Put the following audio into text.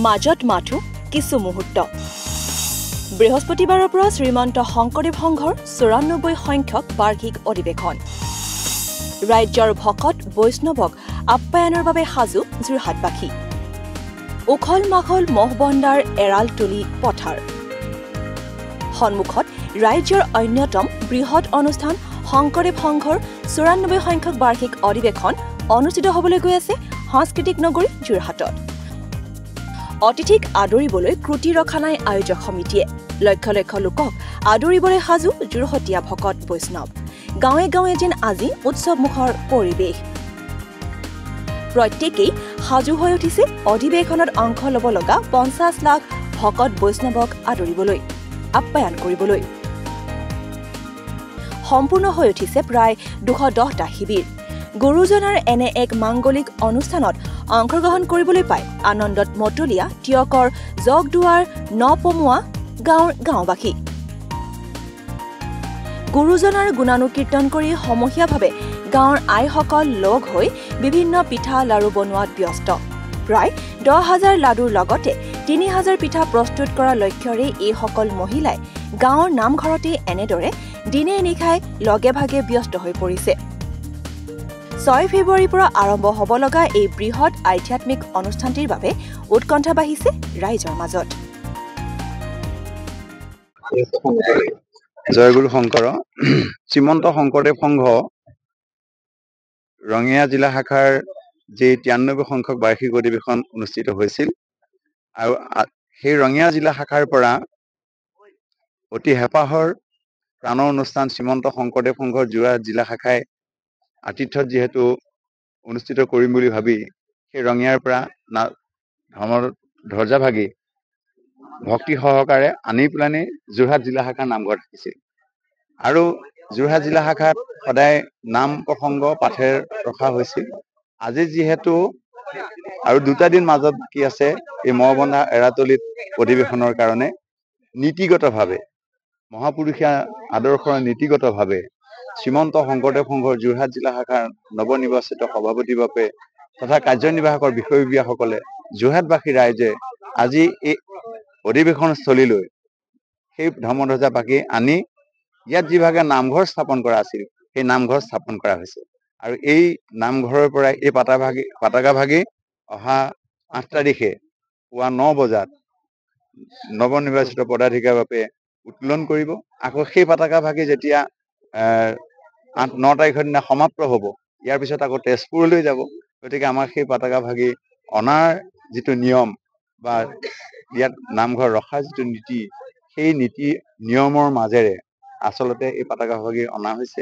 মাজত মাথো কিছু মুহূৰ্ত বৃহস্পতিবাৰৰ পৰা শ্ৰীমন্ত শংকৰদেৱ সংঘৰ ৯৪ সংখ্যক বাৰ্ষিক অধিৱেশন ৰাজ্যৰ ভকত বৈষ্ণৱক আপ্যায়নৰ বাবে সাজু যোৰহাটবাসী উখল মাখল মহবন্দাৰ এৰাল তুলি পথাৰ সন্মুখত ৰাজ্যৰ অন্যতম বৃহৎ অনুষ্ঠান শংকৰদেৱ সংঘৰ ৯৪ সংখ্যক বাৰ্ষিক অধিৱেশন অনুষ্ঠিত হ'বলৈ গৈ আছে সাংস্কৃতিক নগৰী যোৰহাটত অতিথিক আদৰিবলৈ ক্ৰুটি ৰখা নাই আয়োজক সমিতিয়ে লক্ষ লক্ষ লোকক আদৰিবলৈ সাজু যোৰহাটীয়া ভকত বৈষ্ণৱ গাঁৱে গাঁৱে যেন আজি উৎসৱমুখৰ পৰিৱেশ প্ৰত্যেকেই সাজু হৈ উঠিছে অধিৱেশনত অংশ ল'ব লগা ৫০ লাখ ভকত বৈষ্ণৱক আদৰিবলৈ আপ্যায়ন কৰিবলৈ সম্পূৰ্ণ হৈ উঠিছে প্ৰায় ২১০টা শিবিৰ গুৰুজনাৰ এনে এক মাংগলিক অনুষ্ঠানত অংশগ্ৰহণ কৰিবলৈ পাই আনন্দত মতলীয়া টিয়কৰ জগদুৱাৰ নপমোৱা গাঁৱৰ গাঁওবাসী গুৰুজনাৰ গুণানুকীৰ্তন কৰি সমূহীয়াভাৱে গাঁৱৰ আইসকল লগ হৈ বিভিন্ন পিঠা লাড়ু বনোৱাত ব্যস্ত প্ৰায় ১০,০০০ লাডুৰ লগতে ৩,০০০ পিঠা প্ৰস্তুত কৰাৰ লক্ষ্যৰে এইসকল মহিলাই গাঁৱৰ নামঘৰতে এনেদৰে দিনে নিশাই লগে ভাগে ব্যস্ত হৈ পৰিছে ৬ ফেব্ৰুৱাৰীৰ পৰা আৰম্ভ হ'ব লগা এই বৃহৎ আধ্যাত্মিক অনুষ্ঠানটিৰ বাবে উৎকণ্ঠা বাঢ়িছে ৰাইজৰ মাজত জয়গুৰু শংকৰ শ্ৰীমন্ত শংকৰদেৱ সংঘ ৰঙিয়া জিলা শাখাৰ যি ৯৩ সংখ্যক বাৰ্ষিক অধিৱেশন অনুষ্ঠিত হৈছিল আৰু সেই ৰঙিয়া জিলা শাখাৰ পৰা অতি হেঁপাহৰ প্ৰাণৰ অনুষ্ঠান শ্ৰীমন্ত শংকৰদেৱ সংঘৰ যোৰহাট জিলা শাখাই আতিথ্যত যিহেতু অনুষ্ঠিত কৰিম বুলি ভাবি সেই ৰঙিয়াৰ পৰা ধ্বজা ভাগি ভক্তি সহকাৰে আনি পেলানি যোৰহাট জিলা শাখাৰ নামঘৰত ৰাখিছিল আৰু যোৰহাট জিলা শাখাত সদায় নাম প্ৰসংগ পাঠেৰ ৰখা হৈছিল আজি যিহেতু আৰু ২টা দিন মাজত বাকী আছে এই মহবন্ধা এৰাতলিত অধিৱেশনৰ কাৰণে নীতিগতভাৱে মহাপুৰুষীয়া আদৰ্শৰ নীতিগতভাৱে শ্ৰীমন্ত শংকৰদেৱ সংঘৰ যোৰহাট জিলা শাখাৰ নৱনিৰ্বাচিত সভাপতিভাৱে তথা কাৰ্যনিৰ্বাহকৰ বিষয়ববীয়াসকলে যোৰহাটবাসী ৰাইজে আজি এই অধিৱেশনস্থলীলৈ সেই ধৰ্মধ্বজা বাকী আনি ইয়াত যিভাগে নামঘৰ স্থাপন কৰা আছিল সেই নামঘৰ স্থাপন কৰা হৈছে আৰু এই নামঘৰৰ পৰাই এই পতাকা ভাগি অহা ৮ তাৰিখে পুৱা ৯ বজাত নৱনিৰ্বাচিত পদাধিকাৰীৰ বাবে উত্তোলন কৰিব আকৌ সেই পতাকা ভাগি যেতিয়া ৮-৯ তাৰিখৰ দিনা সমাপ্ত হ'ব ইয়াৰ পিছত আকৌ তেজপুৰলৈ যাব গতিকে আমাৰ সেই পতাকা ভাগি অনাৰ যিটো নিয়ম বা ইয়াত নামঘৰ ৰখাৰ যিটো নীতি সেই নীতি নিয়মৰ মাজেৰে আচলতে এই পতাকা ভাগি অনা হৈছে